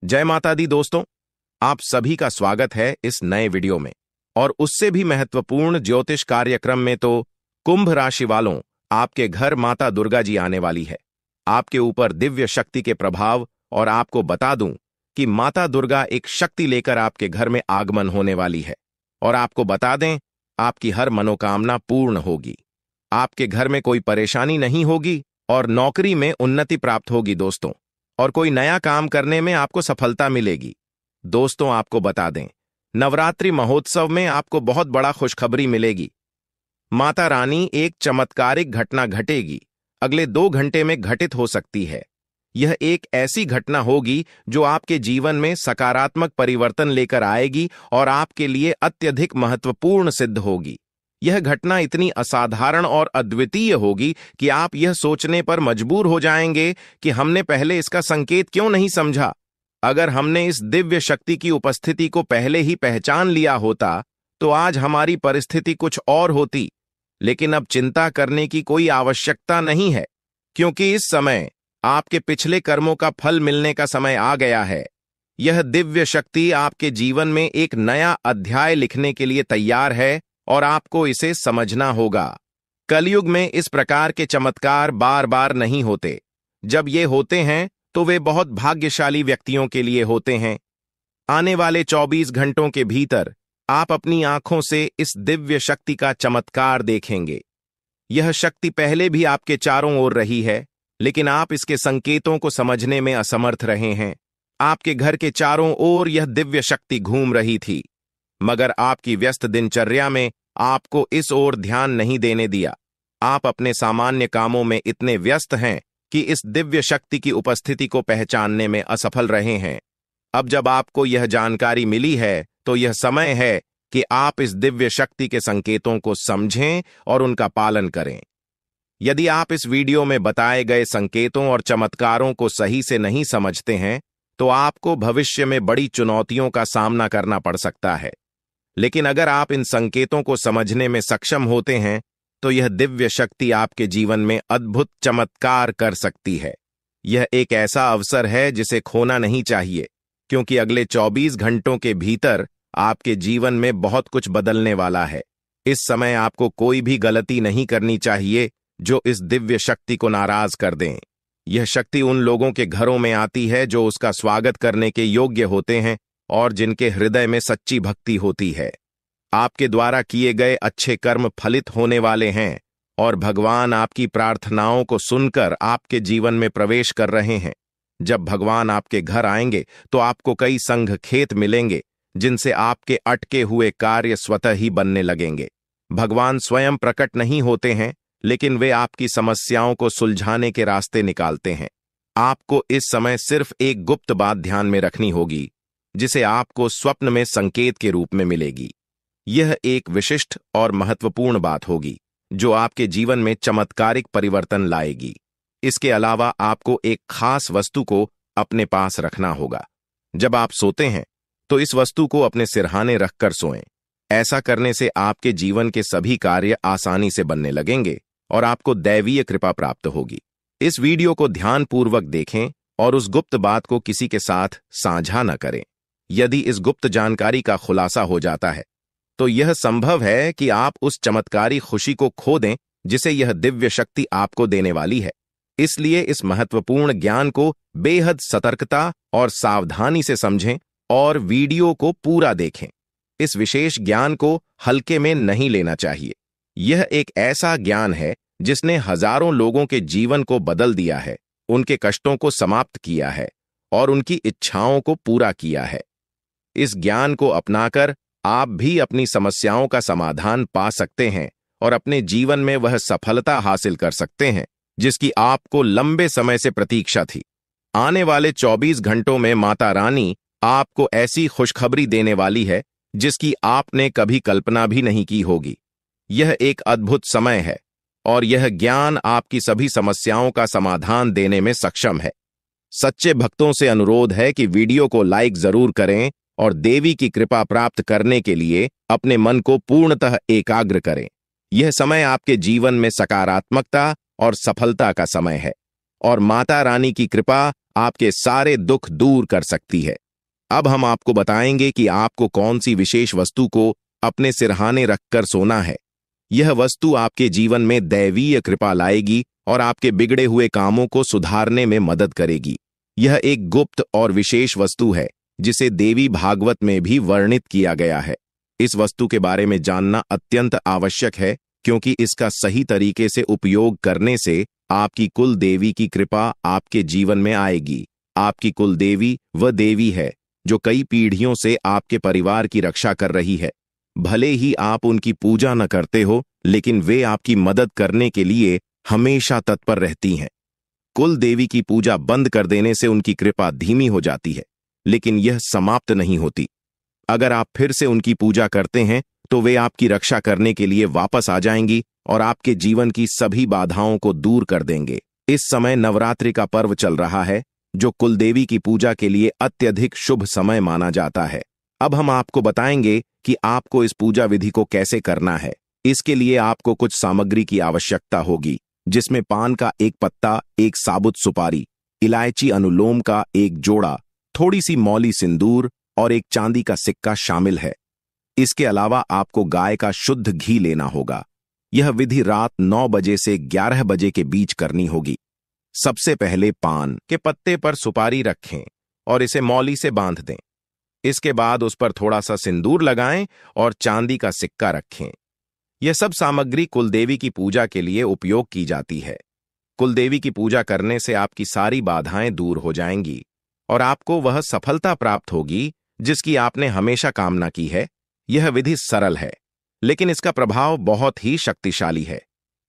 जय माता दी दोस्तों, आप सभी का स्वागत है इस नए वीडियो में। और उससे भी महत्वपूर्ण ज्योतिष कार्यक्रम में तो कुंभ राशि वालों, आपके घर माता दुर्गा जी आने वाली है। आपके ऊपर दिव्य शक्ति के प्रभाव, और आपको बता दूं कि माता दुर्गा एक शक्ति लेकर आपके घर में आगमन होने वाली है। और आपको बता दें, आपकी हर मनोकामना पूर्ण होगी। आपके घर में कोई परेशानी नहीं होगी और नौकरी में उन्नति प्राप्त होगी दोस्तों। और कोई नया काम करने में आपको सफलता मिलेगी। दोस्तों, आपको बता दें, नवरात्रि महोत्सव में आपको बहुत बड़ा खुशखबरी मिलेगी। माता रानी एक चमत्कारिक घटना घटेगी, अगले 2 घंटे में घटित हो सकती है। यह एक ऐसी घटना होगी जो आपके जीवन में सकारात्मक परिवर्तन लेकर आएगी और आपके लिए अत्यधिक महत्वपूर्ण सिद्ध होगी। यह घटना इतनी असाधारण और अद्वितीय होगी कि आप यह सोचने पर मजबूर हो जाएंगे कि हमने पहले इसका संकेत क्यों नहीं समझा। अगर हमने इस दिव्य शक्ति की उपस्थिति को पहले ही पहचान लिया होता तो आज हमारी परिस्थिति कुछ और होती। लेकिन अब चिंता करने की कोई आवश्यकता नहीं है, क्योंकि इस समय आपके पिछले कर्मों का फल मिलने का समय आ गया है। यह दिव्य शक्ति आपके जीवन में एक नया अध्याय लिखने के लिए तैयार है और आपको इसे समझना होगा। कलयुग में इस प्रकार के चमत्कार बार बार नहीं होते। जब ये होते हैं तो वे बहुत भाग्यशाली व्यक्तियों के लिए होते हैं। आने वाले 24 घंटों के भीतर आप अपनी आंखों से इस दिव्य शक्ति का चमत्कार देखेंगे। यह शक्ति पहले भी आपके चारों ओर रही है, लेकिन आप इसके संकेतों को समझने में असमर्थ रहे हैं। आपके घर के चारों ओर यह दिव्य शक्ति घूम रही थी, मगर आपकी व्यस्त दिनचर्या में आपको इस ओर ध्यान नहीं देने दिया। आप अपने सामान्य कामों में इतने व्यस्त हैं कि इस दिव्य शक्ति की उपस्थिति को पहचानने में असफल रहे हैं। अब जब आपको यह जानकारी मिली है तो यह समय है कि आप इस दिव्य शक्ति के संकेतों को समझें और उनका पालन करें। यदि आप इस वीडियो में बताए गए संकेतों और चमत्कारों को सही से नहीं समझते हैं तो आपको भविष्य में बड़ी चुनौतियों का सामना करना पड़ सकता है। लेकिन अगर आप इन संकेतों को समझने में सक्षम होते हैं तो यह दिव्य शक्ति आपके जीवन में अद्भुत चमत्कार कर सकती है। यह एक ऐसा अवसर है जिसे खोना नहीं चाहिए, क्योंकि अगले 24 घंटों के भीतर आपके जीवन में बहुत कुछ बदलने वाला है। इस समय आपको कोई भी गलती नहीं करनी चाहिए जो इस दिव्य शक्ति को नाराज कर दें। यह शक्ति उन लोगों के घरों में आती है जो उसका स्वागत करने के योग्य होते हैं और जिनके हृदय में सच्ची भक्ति होती है। आपके द्वारा किए गए अच्छे कर्म फलित होने वाले हैं और भगवान आपकी प्रार्थनाओं को सुनकर आपके जीवन में प्रवेश कर रहे हैं। जब भगवान आपके घर आएंगे तो आपको कई संघ खेत मिलेंगे जिनसे आपके अटके हुए कार्य स्वतः ही बनने लगेंगे। भगवान स्वयं प्रकट नहीं होते हैं, लेकिन वे आपकी समस्याओं को सुलझाने के रास्ते निकालते हैं। आपको इस समय सिर्फ एक गुप्त बात ध्यान में रखनी होगी, जिसे आपको स्वप्न में संकेत के रूप में मिलेगी। यह एक विशिष्ट और महत्वपूर्ण बात होगी जो आपके जीवन में चमत्कारिक परिवर्तन लाएगी। इसके अलावा आपको एक खास वस्तु को अपने पास रखना होगा। जब आप सोते हैं तो इस वस्तु को अपने सिरहाने रखकर सोएं। ऐसा करने से आपके जीवन के सभी कार्य आसानी से बनने लगेंगे और आपको दैवीय कृपा प्राप्त होगी। इस वीडियो को ध्यानपूर्वक देखें और उस गुप्त बात को किसी के साथ साझा न करें। यदि इस गुप्त जानकारी का खुलासा हो जाता है तो यह संभव है कि आप उस चमत्कारी खुशी को खो दें जिसे यह दिव्य शक्ति आपको देने वाली है। इसलिए इस महत्वपूर्ण ज्ञान को बेहद सतर्कता और सावधानी से समझें और वीडियो को पूरा देखें। इस विशेष ज्ञान को हल्के में नहीं लेना चाहिए। यह एक ऐसा ज्ञान है जिसने हजारों लोगों के जीवन को बदल दिया है, उनके कष्टों को समाप्त किया है और उनकी इच्छाओं को पूरा किया है। इस ज्ञान को अपनाकर आप भी अपनी समस्याओं का समाधान पा सकते हैं और अपने जीवन में वह सफलता हासिल कर सकते हैं जिसकी आपको लंबे समय से प्रतीक्षा थी। आने वाले 24 घंटों में माता रानी आपको ऐसी खुशखबरी देने वाली है जिसकी आपने कभी कल्पना भी नहीं की होगी। यह एक अद्भुत समय है और यह ज्ञान आपकी सभी समस्याओं का समाधान देने में सक्षम है। सच्चे भक्तों से अनुरोध है कि वीडियो को लाइक जरूर करें और देवी की कृपा प्राप्त करने के लिए अपने मन को पूर्णतः एकाग्र करें। यह समय आपके जीवन में सकारात्मकता और सफलता का समय है और माता रानी की कृपा आपके सारे दुख दूर कर सकती है। अब हम आपको बताएंगे कि आपको कौन सी विशेष वस्तु को अपने सिरहाने रखकर सोना है। यह वस्तु आपके जीवन में दैवीय कृपा लाएगी और आपके बिगड़े हुए कामों को सुधारने में मदद करेगी। यह एक गुप्त और विशेष वस्तु है जिसे देवी भागवत में भी वर्णित किया गया है। इस वस्तु के बारे में जानना अत्यंत आवश्यक है, क्योंकि इसका सही तरीके से उपयोग करने से आपकी कुल देवी की कृपा आपके जीवन में आएगी। आपकी कुल देवी वह देवी है जो कई पीढ़ियों से आपके परिवार की रक्षा कर रही है। भले ही आप उनकी पूजा न करते हो, लेकिन वे आपकी मदद करने के लिए हमेशा तत्पर रहती हैं। कुल देवी की पूजा बंद कर देने से उनकी कृपा धीमी हो जाती है, लेकिन यह समाप्त नहीं होती। अगर आप फिर से उनकी पूजा करते हैं तो वे आपकी रक्षा करने के लिए वापस आ जाएंगी और आपके जीवन की सभी बाधाओं को दूर कर देंगे। इस समय नवरात्रि का पर्व चल रहा है, जो कुलदेवी की पूजा के लिए अत्यधिक शुभ समय माना जाता है। अब हम आपको बताएंगे कि आपको इस पूजा विधि को कैसे करना है। इसके लिए आपको कुछ सामग्री की आवश्यकता होगी, जिसमें पान का एक पत्ता, एक साबुत सुपारी, इलायची अनुलोम का एक जोड़ा, थोड़ी सी मौली सिंदूर और एक चांदी का सिक्का शामिल है। इसके अलावा आपको गाय का शुद्ध घी लेना होगा। यह विधि रात 9 बजे से 11 बजे के बीच करनी होगी। सबसे पहले पान के पत्ते पर सुपारी रखें और इसे मौली से बांध दें। इसके बाद उस पर थोड़ा सा सिंदूर लगाएं और चांदी का सिक्का रखें। यह सब सामग्री कुलदेवी की पूजा के लिए उपयोग की जाती है। कुलदेवी की पूजा करने से आपकी सारी बाधाएं दूर हो जाएंगी और आपको वह सफलता प्राप्त होगी जिसकी आपने हमेशा कामना की है। यह विधि सरल है, लेकिन इसका प्रभाव बहुत ही शक्तिशाली है।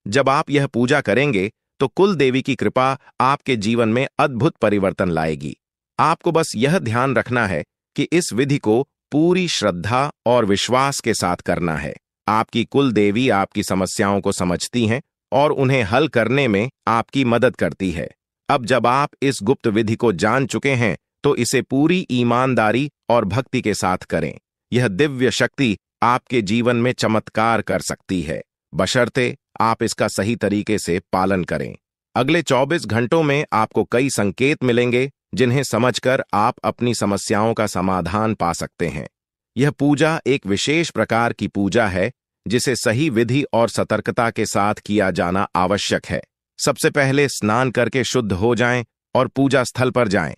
जब आप यह पूजा करेंगे तो कुल देवी की कृपा आपके जीवन में अद्भुत परिवर्तन लाएगी। आपको बस यह ध्यान रखना है कि इस विधि को पूरी श्रद्धा और विश्वास के साथ करना है। आपकी कुल देवी आपकी समस्याओं को समझती हैं और उन्हें हल करने में आपकी मदद करती है। अब जब आप इस गुप्त विधि को जान चुके हैं तो इसे पूरी ईमानदारी और भक्ति के साथ करें। यह दिव्य शक्ति आपके जीवन में चमत्कार कर सकती है, बशर्ते आप इसका सही तरीके से पालन करें। अगले 24 घंटों में आपको कई संकेत मिलेंगे जिन्हें समझकर आप अपनी समस्याओं का समाधान पा सकते हैं। यह पूजा एक विशेष प्रकार की पूजा है जिसे सही विधि और सतर्कता के साथ किया जाना आवश्यक है। सबसे पहले स्नान करके शुद्ध हो जाएं और पूजा स्थल पर जाएं।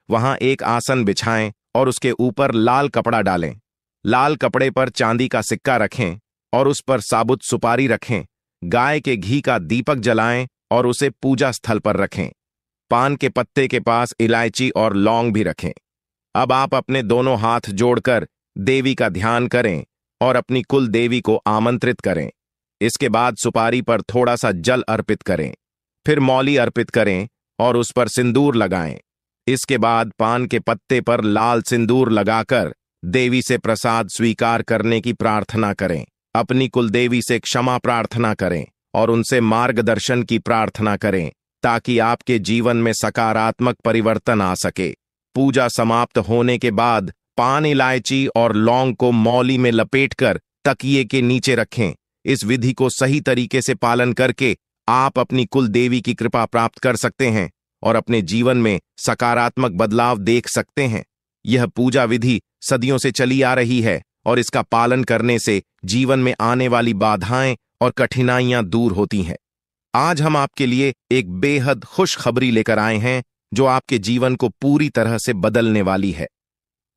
वहां एक आसन बिछाएं और उसके ऊपर लाल कपड़ा डालें। लाल कपड़े पर चांदी का सिक्का रखें और उस पर साबुत सुपारी रखें। गाय के घी का दीपक जलाएं और उसे पूजा स्थल पर रखें। पान के पत्ते के पास इलायची और लौंग भी रखें। अब आप अपने दोनों हाथ जोड़कर देवी का ध्यान करें और अपनी कुल देवी को आमंत्रित करें। इसके बाद सुपारी पर थोड़ा सा जल अर्पित करें, फिर मौली अर्पित करें और उस पर सिंदूर लगाएं। इसके बाद पान के पत्ते पर लाल सिंदूर लगाकर देवी से प्रसाद स्वीकार करने की प्रार्थना करें। अपनी कुलदेवी से क्षमा प्रार्थना करें और उनसे मार्गदर्शन की प्रार्थना करें ताकि आपके जीवन में सकारात्मक परिवर्तन आ सके। पूजा समाप्त होने के बाद पान, इलायची और लौंग को मौली में लपेटकर तकिए के नीचे रखें। इस विधि को सही तरीके से पालन करके आप अपनी कुल देवी की कृपा प्राप्त कर सकते हैं और अपने जीवन में सकारात्मक बदलाव देख सकते हैं। यह पूजा विधि सदियों से चली आ रही है और इसका पालन करने से जीवन में आने वाली बाधाएं और कठिनाइयां दूर होती हैं। आज हम आपके लिए एक बेहद खुशखबरी लेकर आए हैं जो आपके जीवन को पूरी तरह से बदलने वाली है।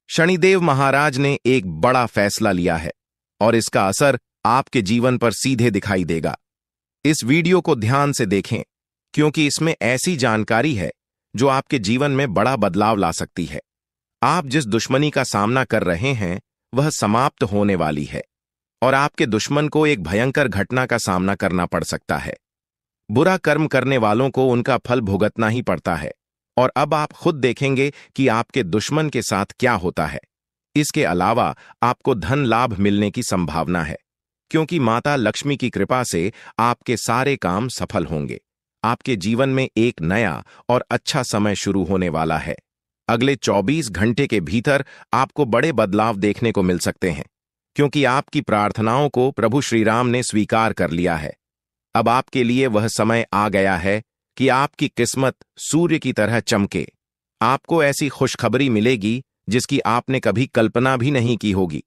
शनिदेव महाराज ने एक बड़ा फैसला लिया है और इसका असर आपके जीवन पर सीधे दिखाई देगा। इस वीडियो को ध्यान से देखें, क्योंकि इसमें ऐसी जानकारी है जो आपके जीवन में बड़ा बदलाव ला सकती है। आप जिस दुश्मनी का सामना कर रहे हैं वह समाप्त होने वाली है और आपके दुश्मन को एक भयंकर घटना का सामना करना पड़ सकता है। बुरा कर्म करने वालों को उनका फल भुगतना ही पड़ता है और अब आप खुद देखेंगे कि आपके दुश्मन के साथ क्या होता है। इसके अलावा आपको धन लाभ मिलने की संभावना है, क्योंकि माता लक्ष्मी की कृपा से आपके सारे काम सफल होंगे। आपके जीवन में एक नया और अच्छा समय शुरू होने वाला है। अगले 24 घंटे के भीतर आपको बड़े बदलाव देखने को मिल सकते हैं, क्योंकि आपकी प्रार्थनाओं को प्रभु श्री राम ने स्वीकार कर लिया है। अब आपके लिए वह समय आ गया है कि आपकी किस्मत सूर्य की तरह चमके। आपको ऐसी खुशखबरी मिलेगी जिसकी आपने कभी कल्पना भी नहीं की होगी।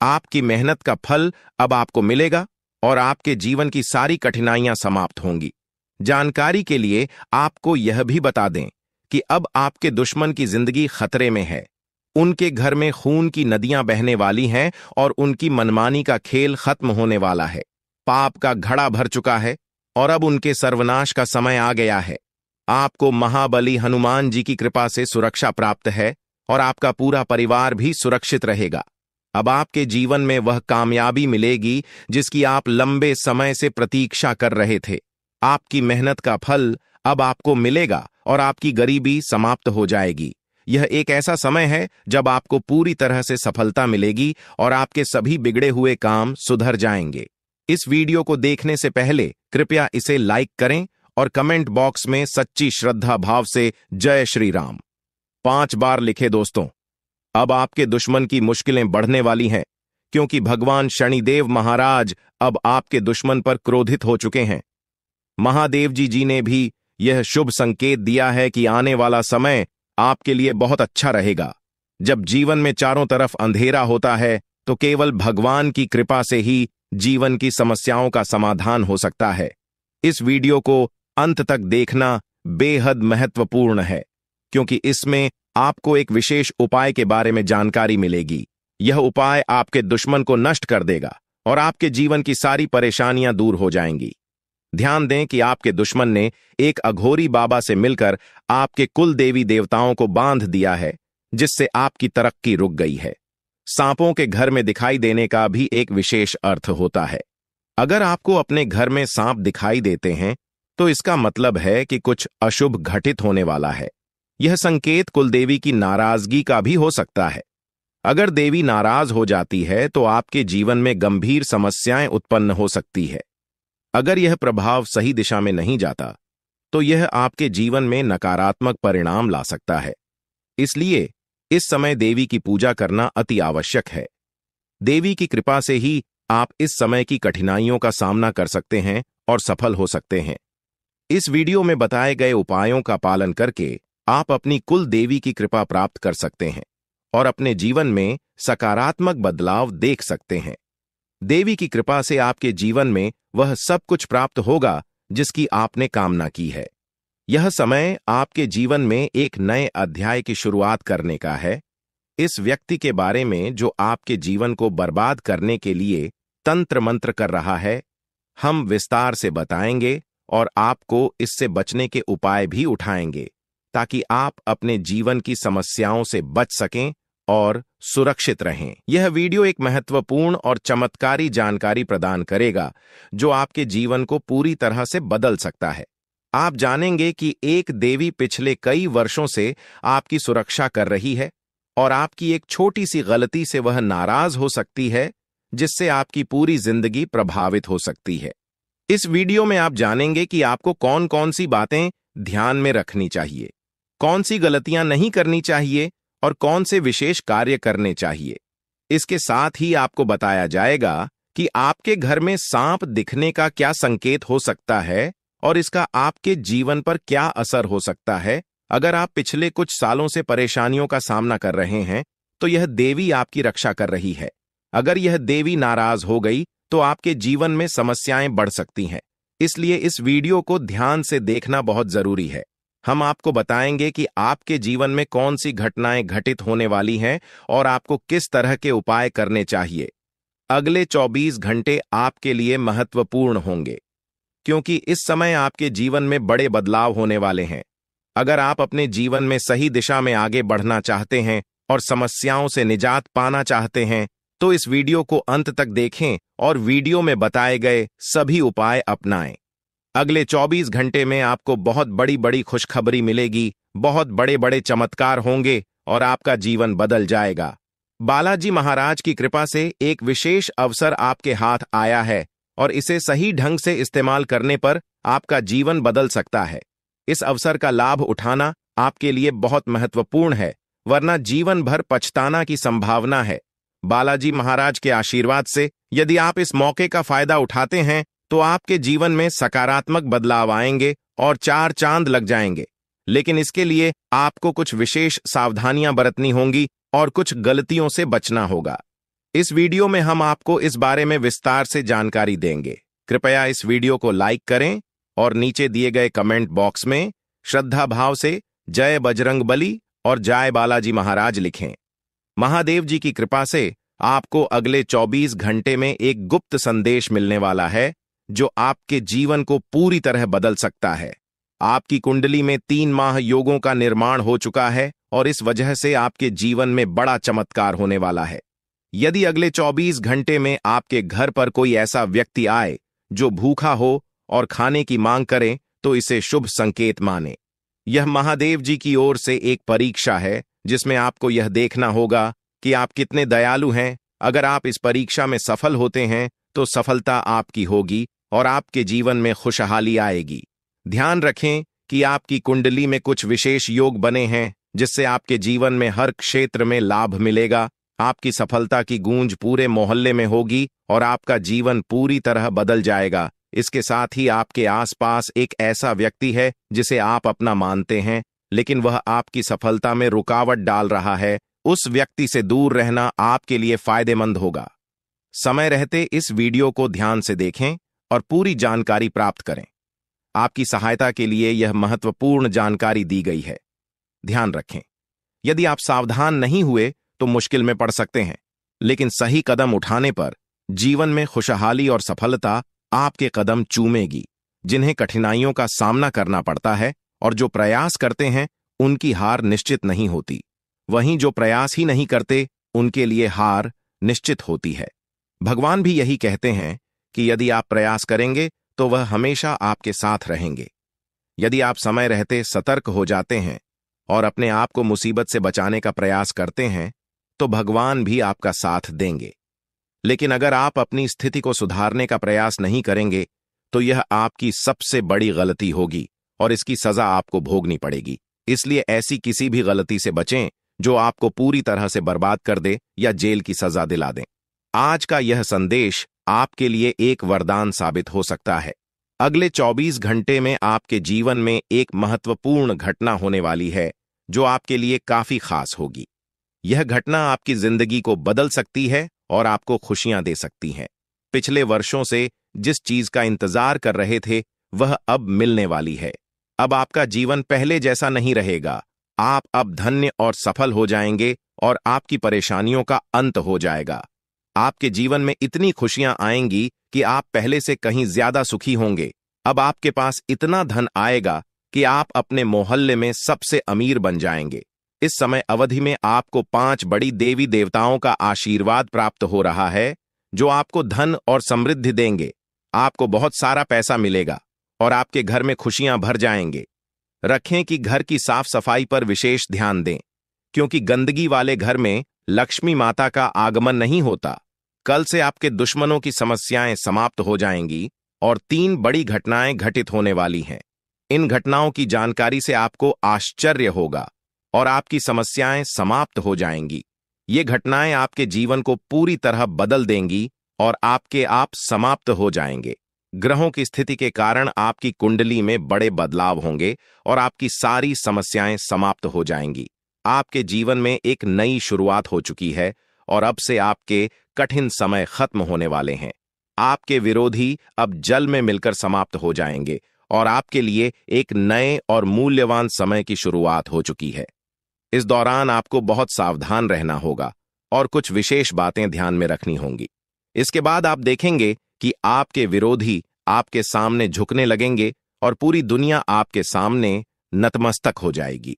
आपकी मेहनत का फल अब आपको मिलेगा और आपके जीवन की सारी कठिनाइयां समाप्त होंगी। जानकारी के लिए आपको यह भी बता दें कि अब आपके दुश्मन की जिंदगी खतरे में है। उनके घर में खून की नदियां बहने वाली हैं और उनकी मनमानी का खेल खत्म होने वाला है। पाप का घड़ा भर चुका है और अब उनके सर्वनाश का समय आ गया है। आपको महाबली हनुमान जी की कृपा से सुरक्षा प्राप्त है और आपका पूरा परिवार भी सुरक्षित रहेगा। अब आपके जीवन में वह कामयाबी मिलेगी जिसकी आप लंबे समय से प्रतीक्षा कर रहे थे। आपकी मेहनत का फल अब आपको मिलेगा और आपकी गरीबी समाप्त हो जाएगी। यह एक ऐसा समय है जब आपको पूरी तरह से सफलता मिलेगी और आपके सभी बिगड़े हुए काम सुधर जाएंगे। इस वीडियो को देखने से पहले कृपया इसे लाइक करें और कमेंट बॉक्स में सच्ची श्रद्धा भाव से जय श्री राम 5 बार लिखे दोस्तों। अब आपके दुश्मन की मुश्किलें बढ़ने वाली हैं क्योंकि भगवान शनिदेव महाराज अब आपके दुश्मन पर क्रोधित हो चुके हैं। महादेव जी ने भी यह शुभ संकेत दिया है कि आने वाला समय आपके लिए बहुत अच्छा रहेगा। जब जीवन में चारों तरफ अंधेरा होता है तो केवल भगवान की कृपा से ही जीवन की समस्याओं का समाधान हो सकता है। इस वीडियो को अंत तक देखना बेहद महत्वपूर्ण है क्योंकि इसमें आपको एक विशेष उपाय के बारे में जानकारी मिलेगी। यह उपाय आपके दुश्मन को नष्ट कर देगा और आपके जीवन की सारी परेशानियां दूर हो जाएंगी। ध्यान दें कि आपके दुश्मन ने एक अघोरी बाबा से मिलकर आपके कुल देवी देवताओं को बांध दिया है, जिससे आपकी तरक्की रुक गई है। सांपों के घर में दिखाई देने का भी एक विशेष अर्थ होता है। अगर आपको अपने घर में सांप दिखाई देते हैं तो इसका मतलब है कि कुछ अशुभ घटित होने वाला है। यह संकेत कुलदेवी की नाराजगी का भी हो सकता है। अगर देवी नाराज हो जाती है तो आपके जीवन में गंभीर समस्याएं उत्पन्न हो सकती है। अगर यह प्रभाव सही दिशा में नहीं जाता तो यह आपके जीवन में नकारात्मक परिणाम ला सकता है। इसलिए इस समय देवी की पूजा करना अति आवश्यक है। देवी की कृपा से ही आप इस समय की कठिनाइयों का सामना कर सकते हैं और सफल हो सकते हैं। इस वीडियो में बताए गए उपायों का पालन करके आप अपनी कुल देवी की कृपा प्राप्त कर सकते हैं और अपने जीवन में सकारात्मक बदलाव देख सकते हैं। देवी की कृपा से आपके जीवन में वह सब कुछ प्राप्त होगा जिसकी आपने कामना की है। यह समय आपके जीवन में एक नए अध्याय की शुरुआत करने का है। इस व्यक्ति के बारे में जो आपके जीवन को बर्बाद करने के लिए तंत्र मंत्र कर रहा है, हम विस्तार से बताएंगे और आपको इससे बचने के उपाय भी उठाएंगे ताकि आप अपने जीवन की समस्याओं से बच सकें और सुरक्षित रहें। यह वीडियो एक महत्वपूर्ण और चमत्कारी जानकारी प्रदान करेगा जो आपके जीवन को पूरी तरह से बदल सकता है। आप जानेंगे कि एक देवी पिछले कई वर्षों से आपकी सुरक्षा कर रही है और आपकी एक छोटी सी गलती से वह नाराज हो सकती है, जिससे आपकी पूरी जिंदगी प्रभावित हो सकती है। इस वीडियो में आप जानेंगे कि आपको कौन कौन सी बातें ध्यान में रखनी चाहिए, कौन सी गलतियां नहीं करनी चाहिए और कौन से विशेष कार्य करने चाहिए। इसके साथ ही आपको बताया जाएगा कि आपके घर में सांप दिखने का क्या संकेत हो सकता है और इसका आपके जीवन पर क्या असर हो सकता है। अगर आप पिछले कुछ सालों से परेशानियों का सामना कर रहे हैं तो यह देवी आपकी रक्षा कर रही है। अगर यह देवी नाराज हो गई तो आपके जीवन में समस्याएं बढ़ सकती हैं। इसलिए इस वीडियो को ध्यान से देखना बहुत जरूरी है। हम आपको बताएंगे कि आपके जीवन में कौन सी घटनाएं घटित होने वाली हैं और आपको किस तरह के उपाय करने चाहिए। अगले 24 घंटे आपके लिए महत्वपूर्ण होंगे क्योंकि इस समय आपके जीवन में बड़े बदलाव होने वाले हैं। अगर आप अपने जीवन में सही दिशा में आगे बढ़ना चाहते हैं और समस्याओं से निजात पाना चाहते हैं तो इस वीडियो को अंत तक देखें और वीडियो में बताए गए सभी उपाय अपनाएं। अगले 24 घंटे में आपको बहुत बड़ी बड़ी खुशखबरी मिलेगी, बहुत बड़े बड़े चमत्कार होंगे और आपका जीवन बदल जाएगा। बालाजी महाराज की कृपा से एक विशेष अवसर आपके हाथ आया है और इसे सही ढंग से इस्तेमाल करने पर आपका जीवन बदल सकता है। इस अवसर का लाभ उठाना आपके लिए बहुत महत्वपूर्ण है, वरना जीवन भर पछताना की संभावना है। बालाजी महाराज के आशीर्वाद से यदि आप इस मौके का फायदा उठाते हैं तो आपके जीवन में सकारात्मक बदलाव आएंगे और 4 चांद लग जाएंगे। लेकिन इसके लिए आपको कुछ विशेष सावधानियां बरतनी होंगी और कुछ गलतियों से बचना होगा। इस वीडियो में हम आपको इस बारे में विस्तार से जानकारी देंगे। कृपया इस वीडियो को लाइक करें और नीचे दिए गए कमेंट बॉक्स में श्रद्धा भाव से जय बजरंगबली और जय बालाजी महाराज लिखें। महादेव जी की कृपा से आपको अगले 24 घंटे में एक गुप्त संदेश मिलने वाला है जो आपके जीवन को पूरी तरह बदल सकता है। आपकी कुंडली में 3 माह योगों का निर्माण हो चुका है और इस वजह से आपके जीवन में बड़ा चमत्कार होने वाला है। यदि अगले 24 घंटे में आपके घर पर कोई ऐसा व्यक्ति आए जो भूखा हो और खाने की मांग करे तो इसे शुभ संकेत माने। यह महादेव जी की ओर से एक परीक्षा है जिसमें आपको यह देखना होगा कि आप कितने दयालु हैं। अगर आप इस परीक्षा में सफल होते हैं तो सफलता आपकी होगी और आपके जीवन में खुशहाली आएगी। ध्यान रखें कि आपकी कुंडली में कुछ विशेष योग बने हैं जिससे आपके जीवन में हर क्षेत्र में लाभ मिलेगा। आपकी सफलता की गूंज पूरे मोहल्ले में होगी और आपका जीवन पूरी तरह बदल जाएगा। इसके साथ ही आपके आसपास एक ऐसा व्यक्ति है जिसे आप अपना मानते हैं लेकिन वह आपकी सफलता में रुकावट डाल रहा है। उस व्यक्ति से दूर रहना आपके लिए फायदेमंद होगा। समय रहते इस वीडियो को ध्यान से देखें और पूरी जानकारी प्राप्त करें। आपकी सहायता के लिए यह महत्वपूर्ण जानकारी दी गई है। ध्यान रखें, यदि आप सावधान नहीं हुए तो मुश्किल में पड़ सकते हैं, लेकिन सही कदम उठाने पर जीवन में खुशहाली और सफलता आपके कदम चूमेगी। जिन्हें कठिनाइयों का सामना करना पड़ता है और जो प्रयास करते हैं उनकी हार निश्चित नहीं होती, वहीं जो प्रयास ही नहीं करते उनके लिए हार निश्चित होती है। भगवान भी यही कहते हैं कि यदि आप प्रयास करेंगे तो वह हमेशा आपके साथ रहेंगे। यदि आप समय रहते सतर्क हो जाते हैं और अपने आप को मुसीबत से बचाने का प्रयास करते हैं तो भगवान भी आपका साथ देंगे। लेकिन अगर आप अपनी स्थिति को सुधारने का प्रयास नहीं करेंगे तो यह आपकी सबसे बड़ी गलती होगी और इसकी सजा आपको भोगनी पड़ेगी। इसलिए ऐसी किसी भी गलती से बचें जो आपको पूरी तरह से बर्बाद कर दे या जेल की सजा दिला दे। आज का यह संदेश आपके लिए एक वरदान साबित हो सकता है। अगले 24 घंटे में आपके जीवन में एक महत्वपूर्ण घटना होने वाली है जो आपके लिए काफी खास होगी। यह घटना आपकी जिंदगी को बदल सकती है और आपको खुशियां दे सकती है। पिछले वर्षों से जिस चीज का इंतजार कर रहे थे वह अब मिलने वाली है। अब आपका जीवन पहले जैसा नहीं रहेगा। आप अब धन्य और सफल हो जाएंगे और आपकी परेशानियों का अंत हो जाएगा। आपके जीवन में इतनी खुशियां आएंगी कि आप पहले से कहीं ज्यादा सुखी होंगे। अब आपके पास इतना धन आएगा कि आप अपने मोहल्ले में सबसे अमीर बन जाएंगे। इस समय अवधि में आपको 5 बड़ी देवी देवताओं का आशीर्वाद प्राप्त हो रहा है जो आपको धन और समृद्धि देंगे। आपको बहुत सारा पैसा मिलेगा और आपके घर में खुशियां भर जाएंगे। रखें कि घर की साफ सफाई पर विशेष ध्यान दें, क्योंकि गंदगी वाले घर में लक्ष्मी माता का आगमन नहीं होता। कल से आपके दुश्मनों की समस्याएं समाप्त हो जाएंगी और 3 बड़ी घटनाएं घटित होने वाली हैं। इन घटनाओं की जानकारी से आपको आश्चर्य होगा और आपकी समस्याएं समाप्त हो जाएंगी। ये घटनाएं आपके जीवन को पूरी तरह बदल देंगी और आपके आप समाप्त हो जाएंगे। ग्रहों की स्थिति के कारण आपकी कुंडली में बड़े बदलाव होंगे और आपकी सारी समस्याएं समाप्त हो जाएंगी। आपके जीवन में एक नई शुरुआत हो चुकी है और अब से आपके कठिन समय खत्म होने वाले हैं। आपके विरोधी अब जल में मिलकर समाप्त हो जाएंगे और आपके लिए एक नए और मूल्यवान समय की शुरुआत हो चुकी है। इस दौरान आपको बहुत सावधान रहना होगा और कुछ विशेष बातें ध्यान में रखनी होंगी। इसके बाद आप देखेंगे कि आपके विरोधी आपके सामने झुकने लगेंगे और पूरी दुनिया आपके सामने नतमस्तक हो जाएगी।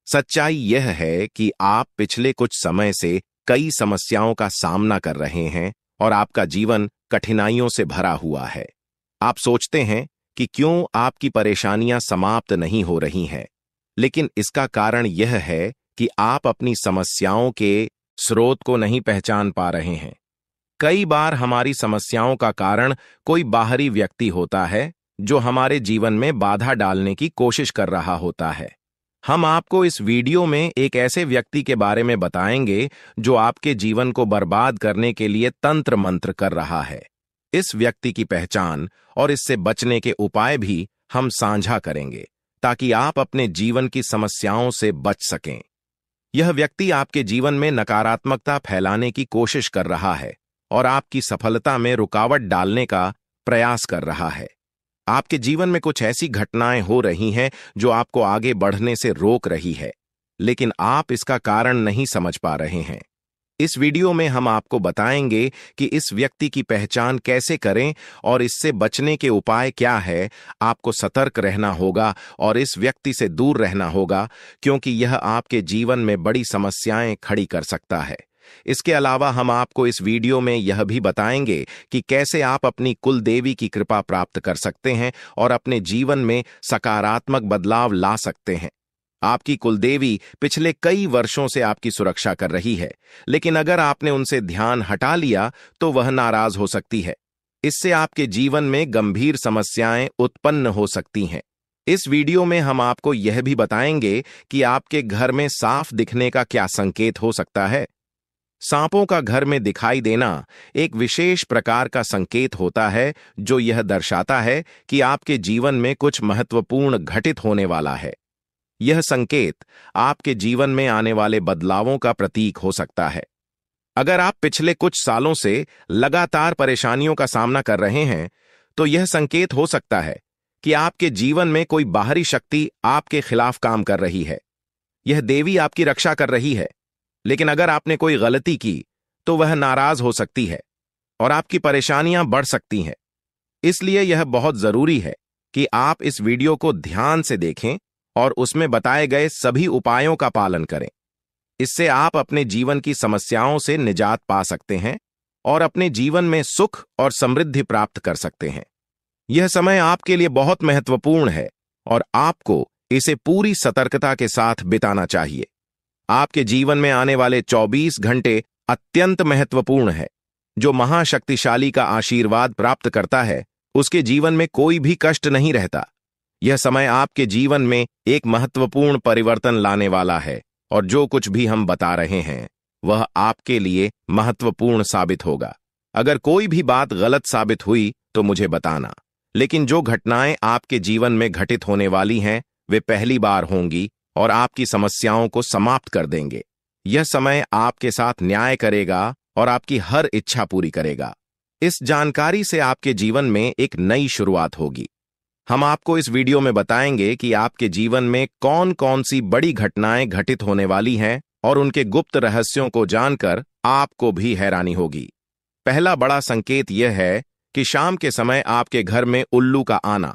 सच्चाई यह है कि आप पिछले कुछ समय से कई समस्याओं का सामना कर रहे हैं और आपका जीवन कठिनाइयों से भरा हुआ है। आप सोचते हैं कि क्यों आपकी परेशानियां समाप्त नहीं हो रही हैं, लेकिन इसका कारण यह है कि आप अपनी समस्याओं के स्रोत को नहीं पहचान पा रहे हैं। कई बार हमारी समस्याओं का कारण कोई बाहरी व्यक्ति होता है जो हमारे जीवन में बाधा डालने की कोशिश कर रहा होता है। हम आपको इस वीडियो में एक ऐसे व्यक्ति के बारे में बताएंगे जो आपके जीवन को बर्बाद करने के लिए तंत्र मंत्र कर रहा है। इस व्यक्ति की पहचान और इससे बचने के उपाय भी हम साझा करेंगे ताकि आप अपने जीवन की समस्याओं से बच सकें। यह व्यक्ति आपके जीवन में नकारात्मकता फैलाने की कोशिश कर रहा है और आपकी सफलता में रुकावट डालने का प्रयास कर रहा है। आपके जीवन में कुछ ऐसी घटनाएं हो रही हैं जो आपको आगे बढ़ने से रोक रही है, लेकिन आप इसका कारण नहीं समझ पा रहे हैं। इस वीडियो में हम आपको बताएंगे कि इस व्यक्ति की पहचान कैसे करें और इससे बचने के उपाय क्या है। आपको सतर्क रहना होगा और इस व्यक्ति से दूर रहना होगा, क्योंकि यह आपके जीवन में बड़ी समस्याएं खड़ी कर सकता है। इसके अलावा हम आपको इस वीडियो में यह भी बताएंगे कि कैसे आप अपनी कुल देवी की कृपा प्राप्त कर सकते हैं और अपने जीवन में सकारात्मक बदलाव ला सकते हैं। आपकी कुलदेवी पिछले कई वर्षों से आपकी सुरक्षा कर रही है, लेकिन अगर आपने उनसे ध्यान हटा लिया तो वह नाराज हो सकती है। इससे आपके जीवन में गंभीर समस्याएं उत्पन्न हो सकती हैं। इस वीडियो में हम आपको यह भी बताएंगे कि आपके घर में सांप दिखने का क्या संकेत हो सकता है। सांपों का घर में दिखाई देना एक विशेष प्रकार का संकेत होता है, जो यह दर्शाता है कि आपके जीवन में कुछ महत्वपूर्ण घटित होने वाला है। यह संकेत आपके जीवन में आने वाले बदलावों का प्रतीक हो सकता है। अगर आप पिछले कुछ सालों से लगातार परेशानियों का सामना कर रहे हैं, तो यह संकेत हो सकता है कि आपके जीवन में कोई बाहरी शक्ति आपके खिलाफ काम कर रही है। यह देवी आपकी रक्षा कर रही है, लेकिन अगर आपने कोई गलती की तो वह नाराज हो सकती है और आपकी परेशानियां बढ़ सकती हैं। इसलिए यह बहुत जरूरी है कि आप इस वीडियो को ध्यान से देखें और उसमें बताए गए सभी उपायों का पालन करें। इससे आप अपने जीवन की समस्याओं से निजात पा सकते हैं और अपने जीवन में सुख और समृद्धि प्राप्त कर सकते हैं। यह समय आपके लिए बहुत महत्वपूर्ण है और आपको इसे पूरी सतर्कता के साथ बिताना चाहिए। आपके जीवन में आने वाले 24 घंटे अत्यंत महत्वपूर्ण है। जो महाशक्तिशाली का आशीर्वाद प्राप्त करता है, उसके जीवन में कोई भी कष्ट नहीं रहता। यह समय आपके जीवन में एक महत्वपूर्ण परिवर्तन लाने वाला है और जो कुछ भी हम बता रहे हैं वह आपके लिए महत्वपूर्ण साबित होगा। अगर कोई भी बात गलत साबित हुई तो मुझे बताना, लेकिन जो घटनाएं आपके जीवन में घटित होने वाली हैं वे पहली बार होंगी और आपकी समस्याओं को समाप्त कर देंगे। यह समय आपके साथ न्याय करेगा और आपकी हर इच्छा पूरी करेगा। इस जानकारी से आपके जीवन में एक नई शुरुआत होगी। हम आपको इस वीडियो में बताएंगे कि आपके जीवन में कौन कौन सी बड़ी घटनाएं घटित होने वाली हैं और उनके गुप्त रहस्यों को जानकर आपको भी हैरानी होगी। पहला बड़ा संकेत यह है कि शाम के समय आपके घर में उल्लू का आना।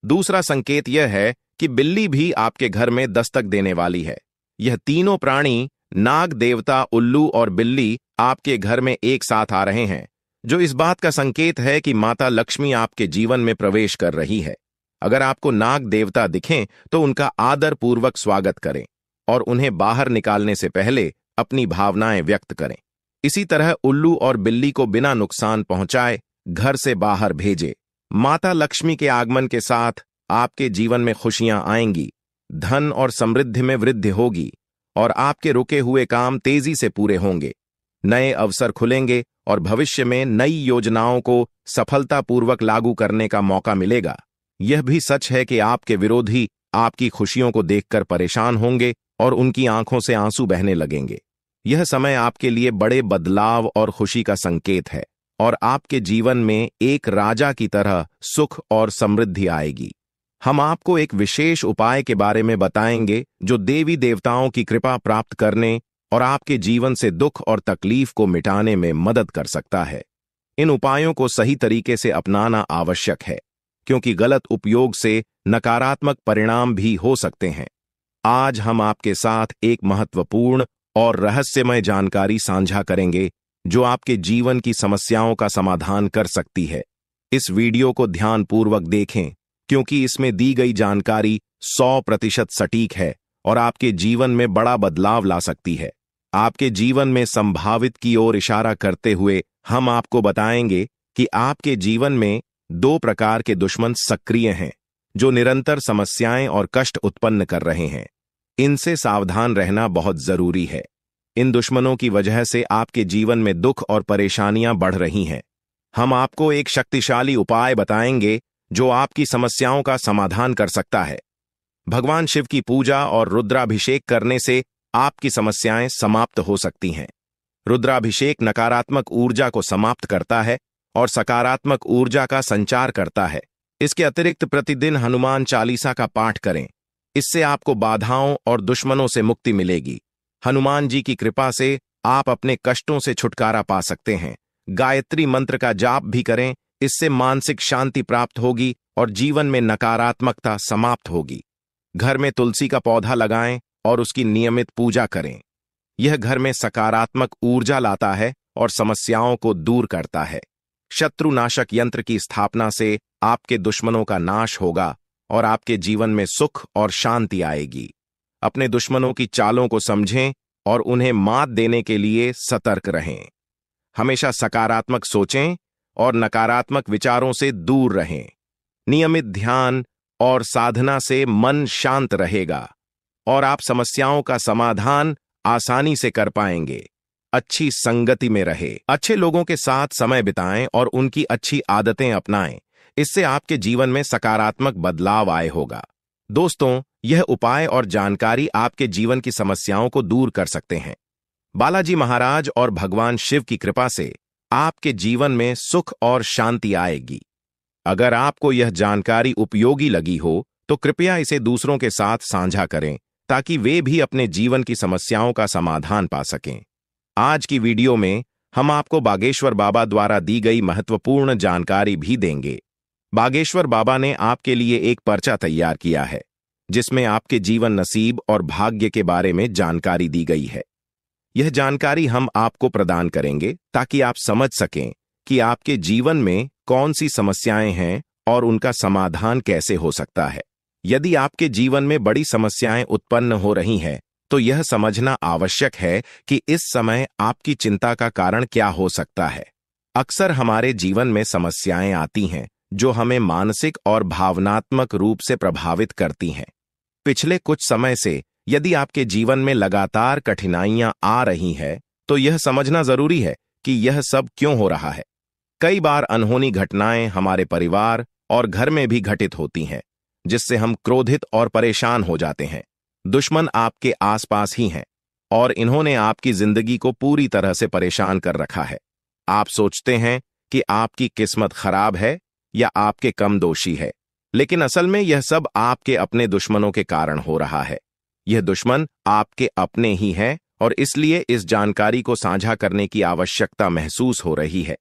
दूसरा संकेत यह है कि बिल्ली भी आपके घर में दस्तक देने वाली है। यह तीनों प्राणी, नाग देवता, उल्लू और बिल्ली, आपके घर में एक साथ आ रहे हैं, जो इस बात का संकेत है कि माता लक्ष्मी आपके जीवन में प्रवेश कर रही है। अगर आपको नाग देवता दिखें तो उनका आदर पूर्वक स्वागत करें और उन्हें बाहर निकालने से पहले अपनी भावनाएं व्यक्त करें। इसी तरह उल्लू और बिल्ली को बिना नुकसान पहुंचाए घर से बाहर भेजे। माता लक्ष्मी के आगमन के साथ आपके जीवन में खुशियां आएंगी, धन और समृद्धि में वृद्धि होगी और आपके रुके हुए काम तेजी से पूरे होंगे। नए अवसर खुलेंगे और भविष्य में नई योजनाओं को सफलतापूर्वक लागू करने का मौका मिलेगा। यह भी सच है कि आपके विरोधी आपकी खुशियों को देखकर परेशान होंगे और उनकी आंखों से आंसू बहने लगेंगे। यह समय आपके लिए बड़े बदलाव और खुशी का संकेत है और आपके जीवन में एक राजा की तरह सुख और समृद्धि आएगी। हम आपको एक विशेष उपाय के बारे में बताएंगे जो देवी देवताओं की कृपा प्राप्त करने और आपके जीवन से दुख और तकलीफ को मिटाने में मदद कर सकता है। इन उपायों को सही तरीके से अपनाना आवश्यक है, क्योंकि गलत उपयोग से नकारात्मक परिणाम भी हो सकते हैं। आज हम आपके साथ एक महत्वपूर्ण और रहस्यमय जानकारी साझा करेंगे जो आपके जीवन की समस्याओं का समाधान कर सकती है। इस वीडियो को ध्यानपूर्वक देखें, क्योंकि इसमें दी गई जानकारी 100% सटीक है और आपके जीवन में बड़ा बदलाव ला सकती है। आपके जीवन में संभावित की ओर इशारा करते हुए हम आपको बताएंगे कि आपके जीवन में 2 प्रकार के दुश्मन सक्रिय हैं जो निरंतर समस्याएं और कष्ट उत्पन्न कर रहे हैं। इनसे सावधान रहना बहुत जरूरी है। इन दुश्मनों की वजह से आपके जीवन में दुख और परेशानियां बढ़ रही हैं। हम आपको एक शक्तिशाली उपाय बताएंगे जो आपकी समस्याओं का समाधान कर सकता है। भगवान शिव की पूजा और रुद्राभिषेक करने से आपकी समस्याएं समाप्त हो सकती हैं। रुद्राभिषेक नकारात्मक ऊर्जा को समाप्त करता है और सकारात्मक ऊर्जा का संचार करता है। इसके अतिरिक्त प्रतिदिन हनुमान चालीसा का पाठ करें। इससे आपको बाधाओं और दुश्मनों से मुक्ति मिलेगी। हनुमान जी की कृपा से आप अपने कष्टों से छुटकारा पा सकते हैं। गायत्री मंत्र का जाप भी करें, इससे मानसिक शांति प्राप्त होगी और जीवन में नकारात्मकता समाप्त होगी। घर में तुलसी का पौधा लगाएं और उसकी नियमित पूजा करें। यह घर में सकारात्मक ऊर्जा लाता है और समस्याओं को दूर करता है। शत्रुनाशक यंत्र की स्थापना से आपके दुश्मनों का नाश होगा और आपके जीवन में सुख और शांति आएगी। अपने दुश्मनों की चालों को समझें और उन्हें मात देने के लिए सतर्क रहें। हमेशा सकारात्मक सोचें और नकारात्मक विचारों से दूर रहें। नियमित ध्यान और साधना से मन शांत रहेगा और आप समस्याओं का समाधान आसानी से कर पाएंगे। अच्छी संगति में रहे, अच्छे लोगों के साथ समय बिताएं और उनकी अच्छी आदतें अपनाएं। इससे आपके जीवन में सकारात्मक बदलाव आए होगा। दोस्तों, यह उपाय और जानकारी आपके जीवन की समस्याओं को दूर कर सकते हैं। बालाजी महाराज और भगवान शिव की कृपा से आपके जीवन में सुख और शांति आएगी। अगर आपको यह जानकारी उपयोगी लगी हो तो कृपया इसे दूसरों के साथ साझा करें ताकि वे भी अपने जीवन की समस्याओं का समाधान पा सकें। आज की वीडियो में हम आपको बागेश्वर बाबा द्वारा दी गई महत्वपूर्ण जानकारी भी देंगे। बागेश्वर बाबा ने आपके लिए एक पर्चा तैयार किया है जिसमें आपके जीवन नसीब और भाग्य के बारे में जानकारी दी गई है। यह जानकारी हम आपको प्रदान करेंगे ताकि आप समझ सकें कि आपके जीवन में कौन सी समस्याएं हैं और उनका समाधान कैसे हो सकता है। यदि आपके जीवन में बड़ी समस्याएं उत्पन्न हो रही हैं, तो यह समझना आवश्यक है कि इस समय आपकी चिंता का कारण क्या हो सकता है। अक्सर हमारे जीवन में समस्याएं आती हैं जो हमें मानसिक और भावनात्मक रूप से प्रभावित करती हैं। पिछले कुछ समय से यदि आपके जीवन में लगातार कठिनाइयां आ रही हैं, तो यह समझना जरूरी है कि यह सब क्यों हो रहा है। कई बार अनहोनी घटनाएं हमारे परिवार और घर में भी घटित होती हैं, जिससे हम क्रोधित और परेशान हो जाते हैं। दुश्मन आपके आसपास ही हैं और इन्होंने आपकी जिंदगी को पूरी तरह से परेशान कर रखा है। आप सोचते हैं कि आपकी किस्मत खराब है या आपके कम दोषी है, लेकिन असल में यह सब आपके अपने दुश्मनों के कारण हो रहा है। यह दुश्मन आपके अपने ही हैं और इसलिए इस जानकारी को साझा करने की आवश्यकता महसूस हो रही है।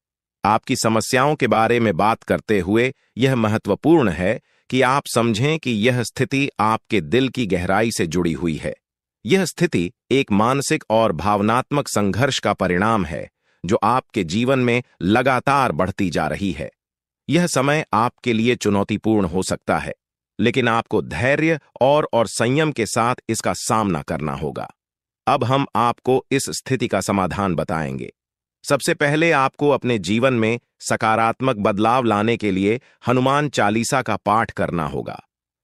आपकी समस्याओं के बारे में बात करते हुए यह महत्वपूर्ण है कि आप समझें कि यह स्थिति आपके दिल की गहराई से जुड़ी हुई है। यह स्थिति एक मानसिक और भावनात्मक संघर्ष का परिणाम है जो आपके जीवन में लगातार बढ़ती जा रही है। यह समय आपके लिए चुनौतीपूर्ण हो सकता है, लेकिन आपको धैर्य और संयम के साथ इसका सामना करना होगा। अब हम आपको इस स्थिति का समाधान बताएंगे। सबसे पहले आपको अपने जीवन में सकारात्मक बदलाव लाने के लिए हनुमान चालीसा का पाठ करना होगा।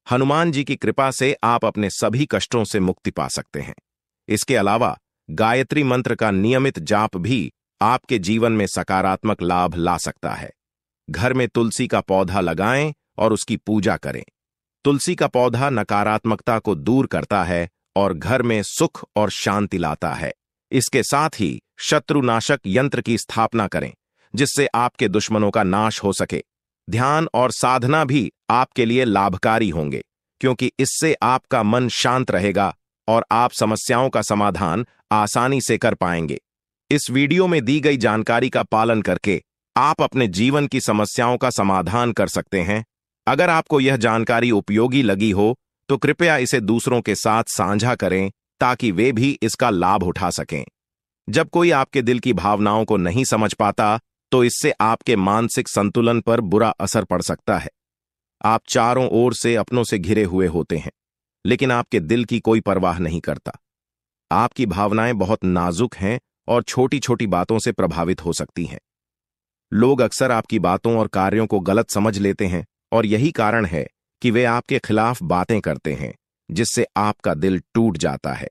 हनुमान जी की कृपा से आप अपने सभी कष्टों से मुक्ति पा सकते हैं। इसके अलावा गायत्री मंत्र का नियमित जाप भी आपके जीवन में सकारात्मक लाभ ला सकता है। घर में तुलसी का पौधा लगाएं और उसकी पूजा करें। तुलसी का पौधा नकारात्मकता को दूर करता है और घर में सुख और शांति लाता है। इसके साथ ही शत्रुनाशक यंत्र की स्थापना करें जिससे आपके दुश्मनों का नाश हो सके। ध्यान और साधना भी आपके लिए लाभकारी होंगे क्योंकि इससे आपका मन शांत रहेगा और आप समस्याओं का समाधान आसानी से कर पाएंगे। इस वीडियो में दी गई जानकारी का पालन करके आप अपने जीवन की समस्याओं का समाधान कर सकते हैं। अगर आपको यह जानकारी उपयोगी लगी हो तो कृपया इसे दूसरों के साथ साझा करें ताकि वे भी इसका लाभ उठा सकें। जब कोई आपके दिल की भावनाओं को नहीं समझ पाता तो इससे आपके मानसिक संतुलन पर बुरा असर पड़ सकता है। आप चारों ओर से अपनों से घिरे हुए होते हैं, लेकिन आपके दिल की कोई परवाह नहीं करता। आपकी भावनाएं बहुत नाजुक हैं और छोटी छोटी बातों से प्रभावित हो सकती हैं। लोग अक्सर आपकी बातों और कार्यों को गलत समझ लेते हैं और यही कारण है कि वे आपके खिलाफ बातें करते हैं, जिससे आपका दिल टूट जाता है।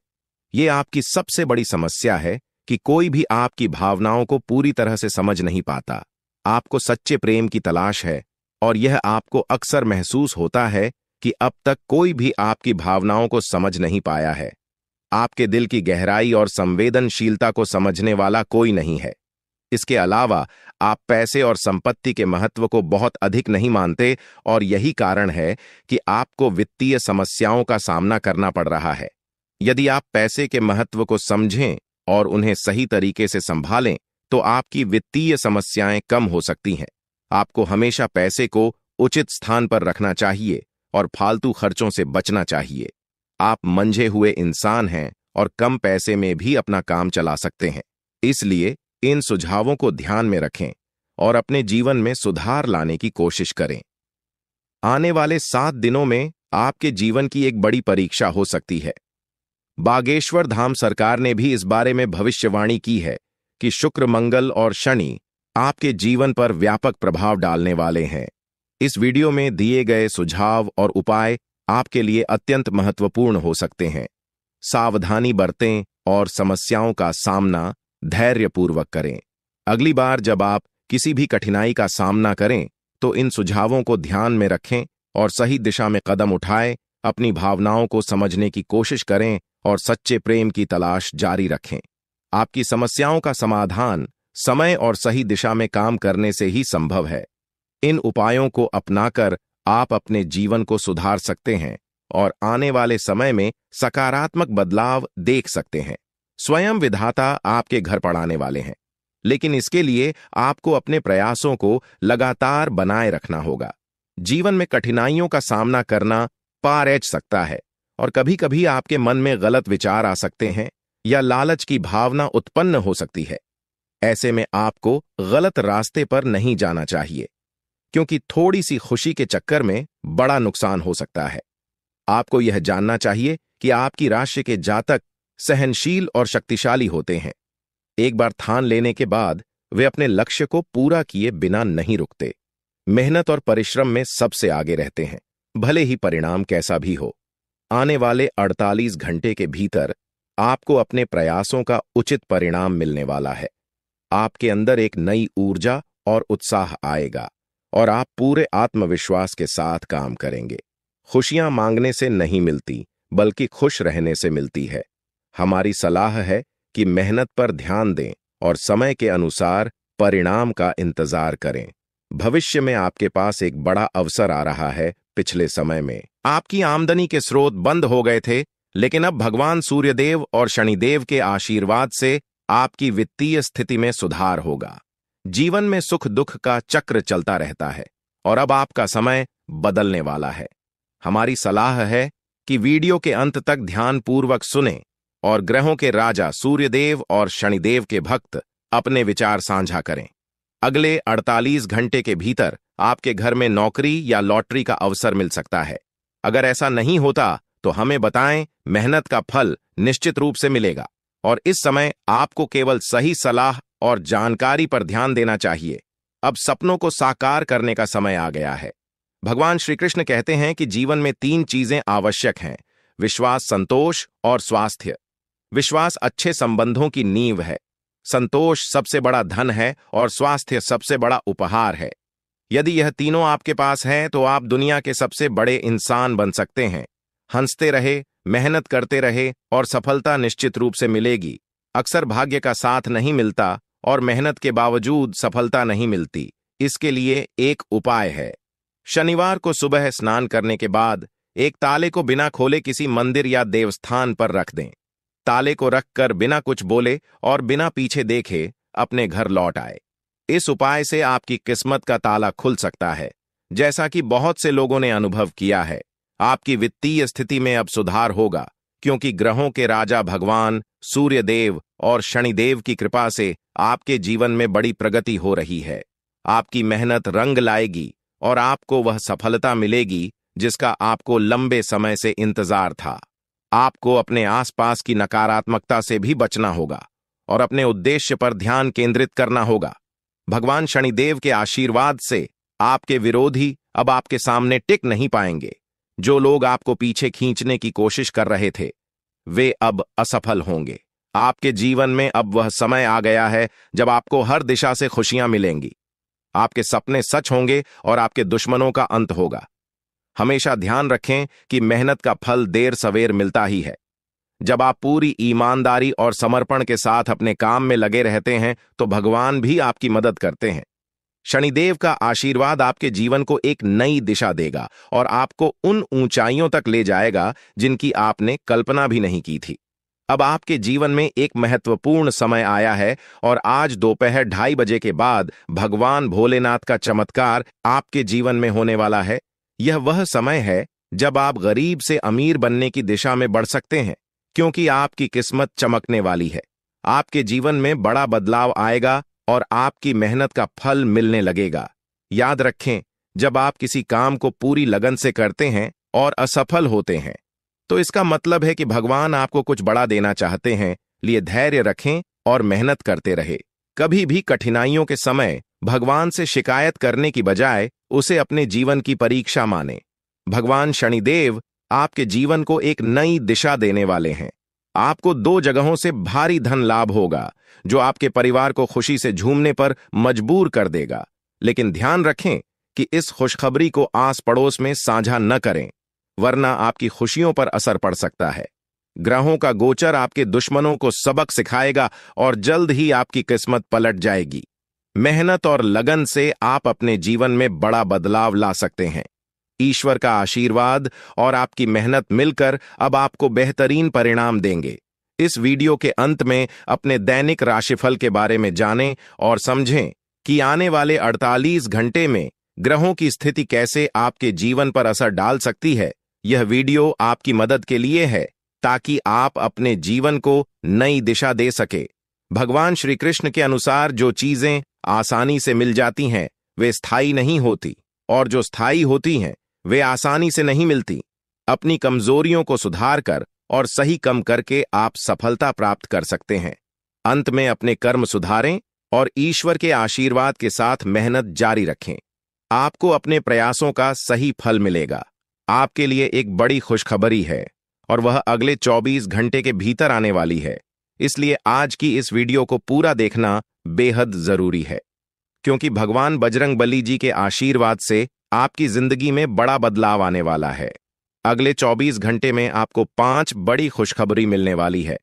ये आपकी सबसे बड़ी समस्या है कि कोई भी आपकी भावनाओं को पूरी तरह से समझ नहीं पाता। आपको सच्चे प्रेम की तलाश है और यह आपको अक्सर महसूस होता है कि अब तक कोई भी आपकी भावनाओं को समझ नहीं पाया है। आपके दिल की गहराई और संवेदनशीलता को समझने वाला कोई नहीं है। इसके अलावा आप पैसे और संपत्ति के महत्व को बहुत अधिक नहीं मानते और यही कारण है कि आपको वित्तीय समस्याओं का सामना करना पड़ रहा है। यदि आप पैसे के महत्व को समझें और उन्हें सही तरीके से संभालें तो आपकी वित्तीय समस्याएं कम हो सकती हैं। आपको हमेशा पैसे को उचित स्थान पर रखना चाहिए और फालतू खर्चों से बचना चाहिए। आप मंझे हुए इंसान हैं और कम पैसे में भी अपना काम चला सकते हैं। इसलिए इन सुझावों को ध्यान में रखें और अपने जीवन में सुधार लाने की कोशिश करें। आने वाले 7 दिनों में आपके जीवन की एक बड़ी परीक्षा हो सकती है। बागेश्वर धाम सरकार ने भी इस बारे में भविष्यवाणी की है कि शुक्र, मंगल और शनि आपके जीवन पर व्यापक प्रभाव डालने वाले हैं। इस वीडियो में दिए गए सुझाव और उपाय आपके लिए अत्यंत महत्वपूर्ण हो सकते हैं। सावधानी बरतें और समस्याओं का सामना धैर्यपूर्वक करें। अगली बार जब आप किसी भी कठिनाई का सामना करें तो इन सुझावों को ध्यान में रखें और सही दिशा में कदम उठाएं। अपनी भावनाओं को समझने की कोशिश करें और सच्चे प्रेम की तलाश जारी रखें। आपकी समस्याओं का समाधान समय और सही दिशा में काम करने से ही संभव है। इन उपायों को अपनाकर आप अपने जीवन को सुधार सकते हैं और आने वाले समय में सकारात्मक बदलाव देख सकते हैं। स्वयं विधाता आपके घर पड़ाने वाले हैं, लेकिन इसके लिए आपको अपने प्रयासों को लगातार बनाए रखना होगा। जीवन में कठिनाइयों का सामना करना पार ऐच सकता है और कभी-कभी आपके मन में गलत विचार आ सकते हैं या लालच की भावना उत्पन्न हो सकती है। ऐसे में आपको गलत रास्ते पर नहीं जाना चाहिए, क्योंकि थोड़ी सी खुशी के चक्कर में बड़ा नुकसान हो सकता है। आपको यह जानना चाहिए कि आपकी राशि के जातक सहनशील और शक्तिशाली होते हैं। एक बार ठान लेने के बाद वे अपने लक्ष्य को पूरा किए बिना नहीं रुकते। मेहनत और परिश्रम में सबसे आगे रहते हैं, भले ही परिणाम कैसा भी हो। आने वाले 48 घंटे के भीतर आपको अपने प्रयासों का उचित परिणाम मिलने वाला है। आपके अंदर एक नई ऊर्जा और उत्साह आएगा और आप पूरे आत्मविश्वास के साथ काम करेंगे। खुशियां मांगने से नहीं मिलती, बल्कि खुश रहने से मिलती है। हमारी सलाह है कि मेहनत पर ध्यान दें और समय के अनुसार परिणाम का इंतजार करें। भविष्य में आपके पास एक बड़ा अवसर आ रहा है। पिछले समय में आपकी आमदनी के स्रोत बंद हो गए थे, लेकिन अब भगवान सूर्यदेव और शनिदेव के आशीर्वाद से आपकी वित्तीय स्थिति में सुधार होगा। जीवन में सुख दुख का चक्र चलता रहता है और अब आपका समय बदलने वाला है। हमारी सलाह है कि वीडियो के अंत तक ध्यानपूर्वक सुनें और ग्रहों के राजा सूर्यदेव और शनिदेव के भक्त अपने विचार साझा करें। अगले 48 घंटे के भीतर आपके घर में नौकरी या लॉटरी का अवसर मिल सकता है। अगर ऐसा नहीं होता तो हमें बताएं, मेहनत का फल निश्चित रूप से मिलेगा और इस समय आपको केवल सही सलाह और जानकारी पर ध्यान देना चाहिए। अब सपनों को साकार करने का समय आ गया है। भगवान श्री कृष्ण कहते हैं कि जीवन में 3 चीजें आवश्यक हैं: विश्वास, संतोष और स्वास्थ्य। विश्वास अच्छे संबंधों की नींव है, संतोष सबसे बड़ा धन है और स्वास्थ्य सबसे बड़ा उपहार है। यदि यह तीनों आपके पास हैं तो आप दुनिया के सबसे बड़े इंसान बन सकते हैं। हंसते रहे, मेहनत करते रहे और सफलता निश्चित रूप से मिलेगी। अक्सर भाग्य का साथ नहीं मिलता और मेहनत के बावजूद सफलता नहीं मिलती। इसके लिए एक उपाय है। शनिवार को सुबह स्नान करने के बाद एक ताले को बिना खोले किसी मंदिर या देवस्थान पर रख दें। ताले को रखकर बिना कुछ बोले और बिना पीछे देखे अपने घर लौट आए। इस उपाय से आपकी किस्मत का ताला खुल सकता है। जैसा कि बहुत से लोगों ने अनुभव किया है, आपकी वित्तीय स्थिति में अब सुधार होगा, क्योंकि ग्रहों के राजा भगवान सूर्यदेव और शनिदेव की कृपा से आपके जीवन में बड़ी प्रगति हो रही है। आपकी मेहनत रंग लाएगी और आपको वह सफलता मिलेगी जिसका आपको लंबे समय से इंतजार था। आपको अपने आसपास की नकारात्मकता से भी बचना होगा और अपने उद्देश्य पर ध्यान केंद्रित करना होगा। भगवान शनिदेव के आशीर्वाद से आपके विरोधी अब आपके सामने टिक नहीं पाएंगे। जो लोग आपको पीछे खींचने की कोशिश कर रहे थे, वे अब असफल होंगे। आपके जीवन में अब वह समय आ गया है जब आपको हर दिशा से खुशियां मिलेंगी। आपके सपने सच होंगे और आपके दुश्मनों का अंत होगा। हमेशा ध्यान रखें कि मेहनत का फल देर सवेर मिलता ही है। जब आप पूरी ईमानदारी और समर्पण के साथ अपने काम में लगे रहते हैं तो भगवान भी आपकी मदद करते हैं। शनिदेव का आशीर्वाद आपके जीवन को एक नई दिशा देगा और आपको उन ऊंचाइयों तक ले जाएगा जिनकी आपने कल्पना भी नहीं की थी। अब आपके जीवन में एक महत्वपूर्ण समय आया है और आज दोपहर 2:30 बजे के बाद भगवान भोलेनाथ का चमत्कार आपके जीवन में होने वाला है। यह वह समय है जब आप गरीब से अमीर बनने की दिशा में बढ़ सकते हैं, क्योंकि आपकी किस्मत चमकने वाली है। आपके जीवन में बड़ा बदलाव आएगा और आपकी मेहनत का फल मिलने लगेगा। याद रखें, जब आप किसी काम को पूरी लगन से करते हैं और असफल होते हैं तो इसका मतलब है कि भगवान आपको कुछ बड़ा देना चाहते हैं। लिए धैर्य रखें और मेहनत करते रहे। कभी भी कठिनाइयों के समय भगवान से शिकायत करने की बजाय उसे अपने जीवन की परीक्षा माने। भगवान शनिदेव आपके जीवन को एक नई दिशा देने वाले हैं। आपको 2 जगहों से भारी धन लाभ होगा जो आपके परिवार को खुशी से झूमने पर मजबूर कर देगा। लेकिन ध्यान रखें कि इस खुशखबरी को आस पड़ोस में साझा न करें, वरना आपकी खुशियों पर असर पड़ सकता है। ग्रहों का गोचर आपके दुश्मनों को सबक सिखाएगा और जल्द ही आपकी किस्मत पलट जाएगी। मेहनत और लगन से आप अपने जीवन में बड़ा बदलाव ला सकते हैं। ईश्वर का आशीर्वाद और आपकी मेहनत मिलकर अब आपको बेहतरीन परिणाम देंगे। इस वीडियो के अंत में अपने दैनिक राशिफल के बारे में जानें और समझें कि आने वाले 48 घंटे में ग्रहों की स्थिति कैसे आपके जीवन पर असर डाल सकती है। यह वीडियो आपकी मदद के लिए है ताकि आप अपने जीवन को नई दिशा दे सके। भगवान श्री कृष्ण के अनुसार जो चीजें आसानी से मिल जाती हैं वे स्थायी नहीं होती, और जो स्थायी होती हैं वे आसानी से नहीं मिलती। अपनी कमजोरियों को सुधार कर और सही कम करके आप सफलता प्राप्त कर सकते हैं। अंत में अपने कर्म सुधारें और ईश्वर के आशीर्वाद के साथ मेहनत जारी रखें। आपको अपने प्रयासों का सही फल मिलेगा। आपके लिए एक बड़ी खुशखबरी है और वह अगले 24 घंटे के भीतर आने वाली है। इसलिए आज की इस वीडियो को पूरा देखना बेहद जरूरी है, क्योंकि भगवान बजरंगबली जी के आशीर्वाद से आपकी जिंदगी में बड़ा बदलाव आने वाला है। अगले 24 घंटे में आपको 5 बड़ी खुशखबरी मिलने वाली है।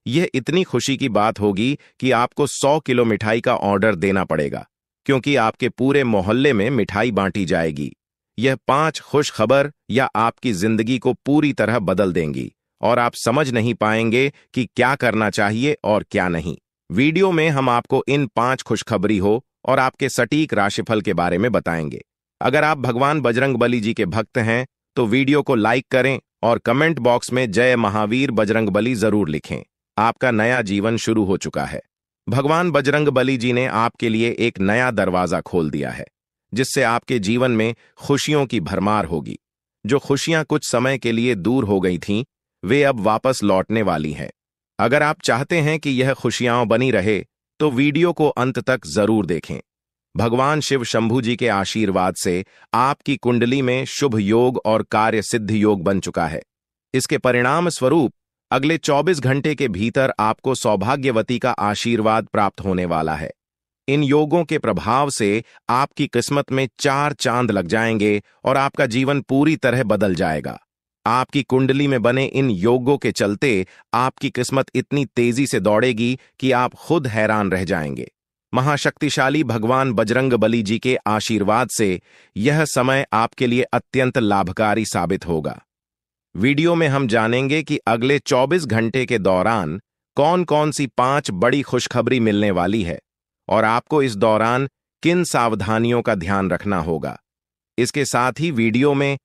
यह इतनी खुशी की बात होगी कि आपको 100 किलो मिठाई का ऑर्डर देना पड़ेगा, क्योंकि आपके पूरे मोहल्ले में मिठाई बांटी जाएगी। यह 5 खुश खबर या आपकी जिंदगी को पूरी तरह बदल देंगी और आप समझ नहीं पाएंगे कि क्या करना चाहिए और क्या नहीं। वीडियो में हम आपको इन 5 खुशखबरी हो और आपके सटीक राशिफल के बारे में बताएंगे। अगर आप भगवान बजरंगबली जी के भक्त हैं तो वीडियो को लाइक करें और कमेंट बॉक्स में जय महावीर बजरंगबली जरूर लिखें। आपका नया जीवन शुरू हो चुका है। भगवान बजरंगबली जी ने आपके लिए एक नया दरवाजा खोल दिया है, जिससे आपके जीवन में खुशियों की भरमार होगी। जो खुशियां कुछ समय के लिए दूर हो गई थीं, वे अब वापस लौटने वाली हैं। अगर आप चाहते हैं कि यह खुशियां बनी रहे तो वीडियो को अंत तक जरूर देखें। भगवान शिव शंभू जी के आशीर्वाद से आपकी कुंडली में शुभ योग और कार्य सिद्धि योग बन चुका है। इसके परिणाम स्वरूप अगले 24 घंटे के भीतर आपको सौभाग्यवती का आशीर्वाद प्राप्त होने वाला है। इन योगों के प्रभाव से आपकी किस्मत में 4 चांद लग जाएंगे और आपका जीवन पूरी तरह बदल जाएगा। आपकी कुंडली में बने इन योगों के चलते आपकी किस्मत इतनी तेजी से दौड़ेगी कि आप खुद हैरान रह जाएंगे। महाशक्तिशाली भगवान बजरंगबली जी के आशीर्वाद से यह समय आपके लिए अत्यंत लाभकारी साबित होगा। वीडियो में हम जानेंगे कि अगले 24 घंटे के दौरान कौन कौन सी 5 बड़ी खुशखबरी मिलने वाली है और आपको इस दौरान किन सावधानियों का ध्यान रखना होगा। इसके साथ ही वीडियो में